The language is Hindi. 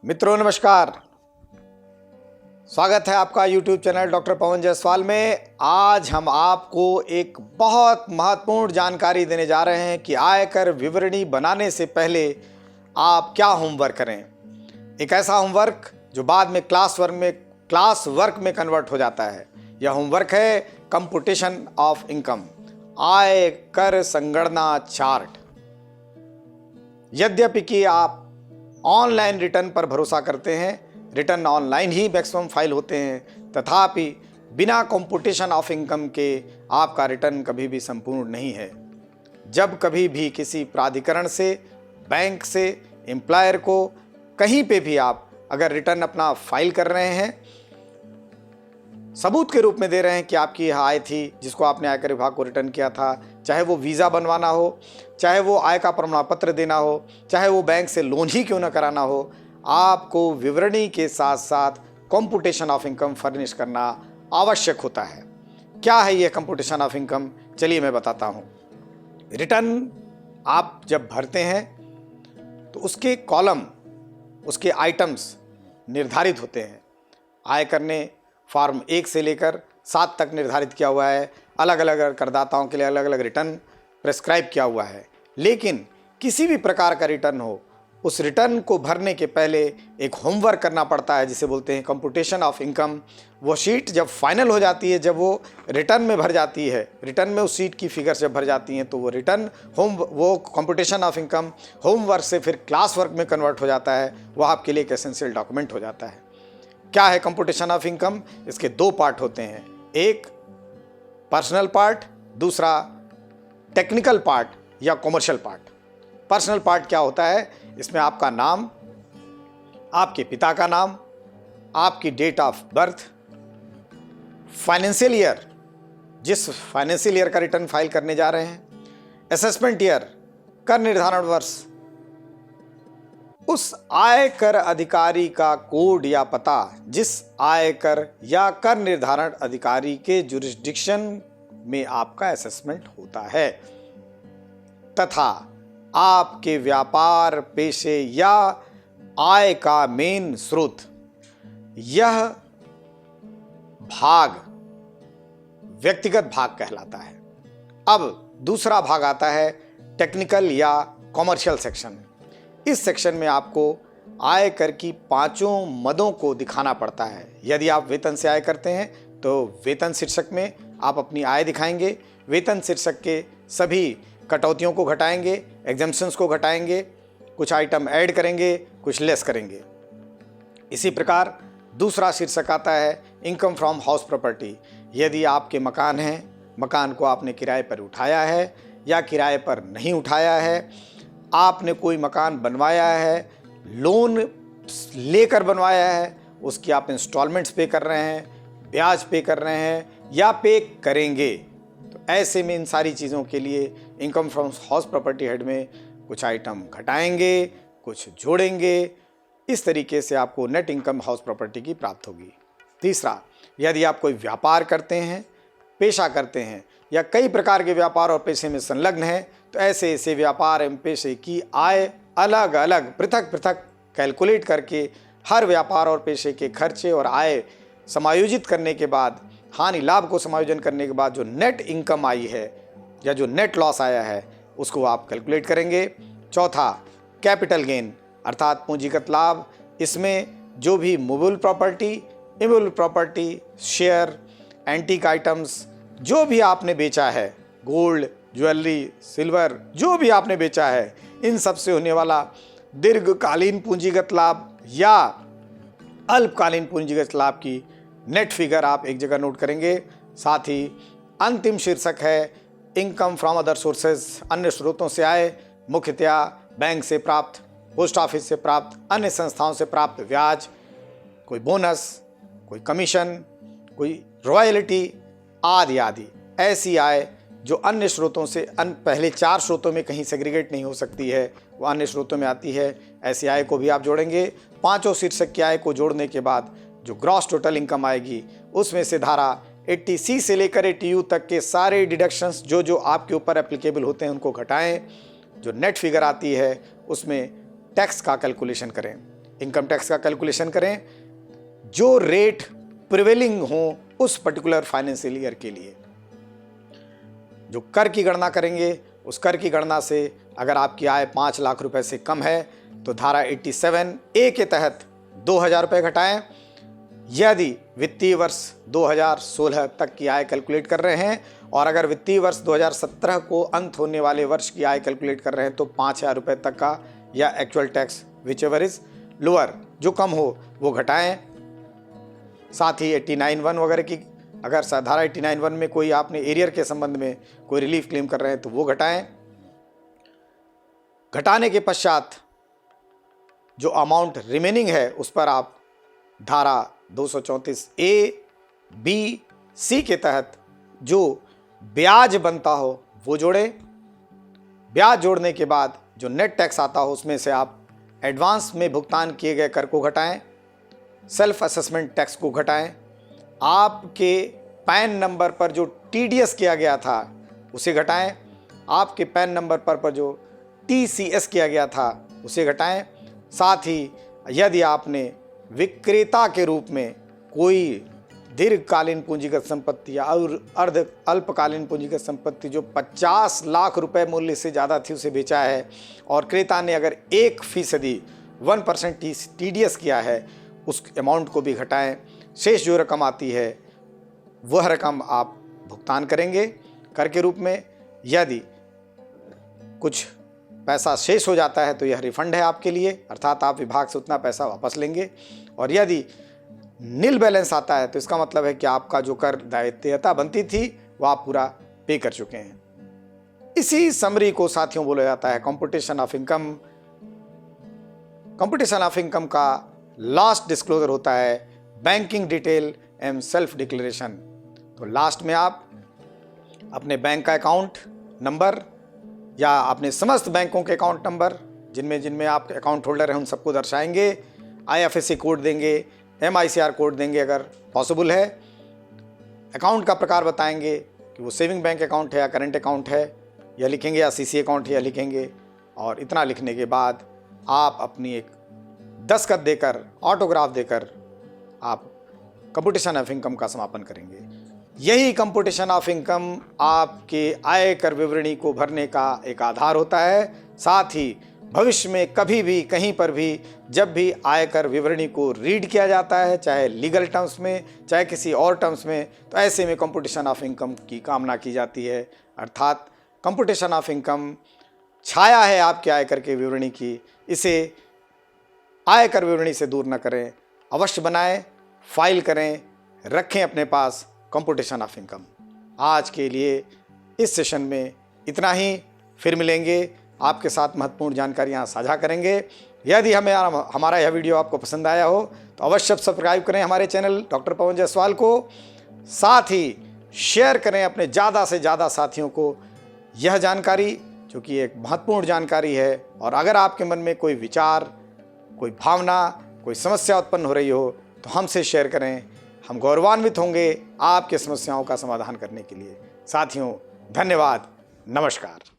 मित्रों नमस्कार। स्वागत है आपका YouTube channel doctor Pawan Jaiswal में। आज हम आपको एक बहुत महत्वपूर्ण जानकारी देने जा रहे हैं कि आयकर विवरणी बनाने से पहले आप क्या होमवर्क करें। एक ऐसा होमवर्क जो बाद में क्लास वर्क में कन्वर्ट हो जाता है। यह होमवर्क है कंप्यूटेशन ऑफ इनकम, आयकर संगणना चार्ट। यद्यपि कि आप ऑनलाइन रिटर्न पर भरोसा करते हैं, रिटर्न ऑनलाइन ही मैक्सिमम फाइल होते हैं, तथापि बिना कंप्यूटेशन ऑफ इनकम के आपका रिटर्न कभी भी संपूर्ण नहीं है। जब कभी भी किसी प्राधिकरण से, बैंक से, एम्प्लॉयर को कहीं पे भी आप अगर रिटर्न अपना फाइल कर रहे हैं, सबूत के रूप में दे रहे हैं कि आपकी यह आय थी जिसको आपने आयकर विभाग को रिटर्न किया था, चाहे वो वीज़ा बनवाना हो, चाहे वो आय का प्रमाण पत्र देना हो, चाहे वो बैंक से लोन ही क्यों न कराना हो, आपको विवरणी के साथ साथ कंप्यूटेशन ऑफ इनकम फर्निश करना आवश्यक होता है। क्या है ये कंप्यूटेशन ऑफ इनकम? चलिए मैं बताता हूँ। रिटर्न आप जब भरते हैं तो उसके कॉलम, उसके आइटम्स निर्धारित होते हैं। आयकर ने फॉर्म 1 से लेकर 7 तक निर्धारित किया हुआ है। अलग अलग करदाताओं के लिए अलग अलग रिटर्न प्रेस्क्राइब किया हुआ है। लेकिन किसी भी प्रकार का रिटर्न हो, उस रिटर्न को भरने के पहले एक होमवर्क करना पड़ता है जिसे बोलते हैं कंप्यूटेशन ऑफ इनकम। वो शीट जब फाइनल हो जाती है, जब वो रिटर्न में भर जाती है, रिटर्न में उस शीट की फिगर जब भर जाती हैं, तो वो कंप्यूटेशन ऑफ इनकम होमवर्क से फिर क्लास वर्क में कन्वर्ट हो जाता है। वह आपके लिए एक एसेंशियल डॉक्यूमेंट हो जाता है। क्या है कंप्यूटेशन ऑफ इनकम? इसके 2 पार्ट होते हैं, एक पर्सनल पार्ट, दूसरा टेक्निकल पार्ट या कॉमर्शियल पार्ट। पर्सनल पार्ट क्या होता है? इसमें आपका नाम, आपके पिता का नाम, आपकी date of birth, financial year, जिस फाइनेंशियल ईयर का रिटर्न फाइल करने जा रहे हैं, असेसमेंट ईयर, कर निर्धारण वर्ष, उस आयकर अधिकारी का कोड या पता जिस आयकर या कर निर्धारण अधिकारी के जुरिस्डिक्शन में आपका असेसमेंट होता है, तथा आपके व्यापार, पेशे या आय का मेन स्रोत। यह भाग व्यक्तिगत भाग कहलाता है। अब दूसरा भाग आता है टेक्निकल या कॉमर्शियल सेक्शन। इस सेक्शन में आपको आयकर की 5 मदों को दिखाना पड़ता है। यदि आप वेतन से आय करते हैं तो वेतन शीर्षक में आप अपनी आय दिखाएंगे। वेतन शीर्षक के सभी कटौतियों को घटाएंगे, एग्जम्पशंस को घटाएंगे, कुछ आइटम ऐड करेंगे, कुछ लेस करेंगे। इसी प्रकार दूसरा शीर्षक आता है इनकम फ्रॉम हाउस प्रॉपर्टी। यदि आपके मकान हैं, मकान को आपने किराए पर उठाया है या किराए पर नहीं उठाया है, आपने कोई मकान बनवाया है, लोन लेकर बनवाया है, उसकी आप इंस्टॉलमेंट्स पे कर रहे हैं, ब्याज पे कर रहे हैं या पे करेंगे, तो ऐसे में इन सारी चीज़ों के लिए income from house property head में कुछ आइटम घटाएंगे, कुछ जोड़ेंगे। इस तरीके से आपको नेट इनकम हाउस प्रॉपर्टी की प्राप्त होगी। तीसरा, यदि आप कोई व्यापार करते हैं, पेशा करते हैं या कई प्रकार के व्यापार और पेशे में संलग्न हैं, तो ऐसे व्यापार एवं पेशे की आय अलग अलग पृथक पृथक कैलकुलेट करके हर व्यापार और पेशे के खर्चे और आय समायोजित करने के बाद, हानि लाभ को समायोजन करने के बाद जो नेट इनकम आई है या जो नेट लॉस आया है, उसको आप कैलकुलेट करेंगे। चौथा, कैपिटल गेन अर्थात पूंजीगत लाभ। इसमें जो भी movable property, immovable property, share, antique items जो भी आपने बेचा है, गोल्ड, ज्वेलरी, सिल्वर, जो भी आपने बेचा है, इन सब से होने वाला दीर्घकालीन पूंजीगत लाभ या अल्पकालीन पूंजीगत लाभ की नेट फिगर आप एक जगह नोट करेंगे। साथ ही अंतिम शीर्षक है इनकम फ्रॉम अदर सोर्सेज, अन्य स्रोतों से आए, मुख्यतया बैंक से प्राप्त, पोस्ट ऑफिस से प्राप्त, अन्य संस्थाओं से प्राप्त ब्याज, कोई बोनस, कोई कमीशन, कोई रॉयल्टी आदि आदि। ऐसी आय जो अन्य स्रोतों से, पहले 4 स्रोतों में कहीं सेग्रीगेट नहीं हो सकती है, वो अन्य स्रोतों में आती है, ऐसी आय को भी आप जोड़ेंगे। 5 शीर्षक की आय को जोड़ने के बाद जो ग्रॉस टोटल इनकम आएगी, उसमें से धारा 80C से लेकर 80U तक के सारे डिडक्शंस जो आपके ऊपर एप्लीकेबल होते हैं उनको घटाएं। जो नेट फिगर आती है उसमें टैक्स का कैलकुलेशन करें। इनकम टैक्स का कैलकुलेशन करें जो रेट प्रिवेलिंग हो उस पर्टिकुलर फाइनेंशियल ईयर के लिए। जो कर की गणना करेंगे उस कर की गणना से अगर आपकी आय 5 लाख रुपए से कम है तो धारा 87A के तहत 2,000 रुपये घटाएं। यदि वित्तीय वर्ष 2016 तक की आय कैलकुलेट कर रहे हैं और अगर वित्तीय वर्ष 2017 को अंत होने वाले वर्ष की आय कैलकुलेट कर रहे हैं तो 5,000 रुपये तक का या actual tax which ever is lower जो कम हो वो घटाएं। साथ ही 89(1) वगैरह की अगर धारा 89(1) में कोई आपने एरियर के संबंध में कोई रिलीफ क्लेम कर रहे हैं तो वो घटाएं। घटाने के पश्चात जो अमाउंट रिमेनिंग है उस पर आप धारा 234A, B, C के तहत जो ब्याज बनता हो वो जोड़ें। ब्याज जोड़ने के बाद जो नेट टैक्स आता हो उसमें से आप एडवांस में भुगतान किए गए कर को घटाएं, सेल्फ असेसमेंट टैक्स को घटाएं, आपके पैन नंबर पर जो TDS किया गया था उसे घटाएं, आपके पैन नंबर पर जो TCS किया गया था उसे घटाएं। साथ ही यदि आपने विक्रेता के रूप में कोई दीर्घकालीन पूंजीगत संपत्ति या अर्ध अल्पकालीन पूंजीगत संपत्ति जो 50 लाख रुपए मूल्य से ज़्यादा थी उसे बेचा है और क्रेता ने अगर 1% 1% TDS किया है उस अमाउंट को भी घटाएं। शेष जो रकम आती है वह रकम आप भुगतान करेंगे कर के रूप में। यदि कुछ पैसा शेष हो जाता है तो यह रिफंड है आपके लिए, अर्थात आप विभाग से उतना पैसा वापस लेंगे। और यदि नील बैलेंस आता है तो इसका मतलब है कि आपका जो कर दायित्वता बनती थी वह आप पूरा पे कर चुके हैं। इसी समरी को साथियों बोला जाता है computation of income. Computation of income का लास्ट डिस्क्लोजर होता है banking detail and self declaration. तो लास्ट में आप अपने बैंक का अकाउंट नंबर या अपने समस्त बैंकों के अकाउंट नंबर जिनमें आप अकाउंट होल्डर हैं उन सबको दर्शाएंगे, IFSC कोड देंगे, MICR कोड देंगे अगर पॉसिबल है, अकाउंट का प्रकार बताएंगे कि वो सेविंग बैंक अकाउंट है या करंट अकाउंट है या लिखेंगे या CC अकाउंट है या लिखेंगे। और इतना लिखने के बाद आप अपनी एक दस्तखत देकर ऑटोग्राफ देकर आप कंप्यूटेशन ऑफ इनकम का समापन करेंगे। यही कंप्यूटेशन ऑफ इनकम आपके आयकर विवरणी को भरने का एक आधार होता है। साथ ही भविष्य में कभी भी कहीं पर भी जब भी आयकर विवरणी को रीड किया जाता है, चाहे लीगल टर्म्स में चाहे किसी और टर्म्स में, तो ऐसे में कंप्यूटेशन ऑफ इनकम की कामना की जाती है। अर्थात कंप्यूटेशन ऑफ इनकम छाया है आपके आयकर के विवरणी की, इसे आयकर विवरणी से दूर न करें, अवश्य बनाएं, फाइल करें, रखें अपने पास कंप्यूटेशन ऑफ इनकम। आज के लिए इस सेशन में इतना ही, फिर मिलेंगे, आपके साथ महत्वपूर्ण जानकारियाँ साझा करेंगे। यदि हमारा यह वीडियो आपको पसंद आया हो तो अवश्य सब्सक्राइब करें हमारे चैनल डॉक्टर पवन जायसवाल को। साथ ही शेयर करें अपने ज़्यादा से ज़्यादा साथियों को यह जानकारी, जो कि एक महत्वपूर्ण जानकारी है। और अगर आपके मन में कोई विचार, कोई भावना, कोई समस्या उत्पन्न हो रही हो तो हमसे शेयर करें, हम गौरवान्वित होंगे आपके समस्याओं का समाधान करने के लिए। साथियों धन्यवाद, नमस्कार।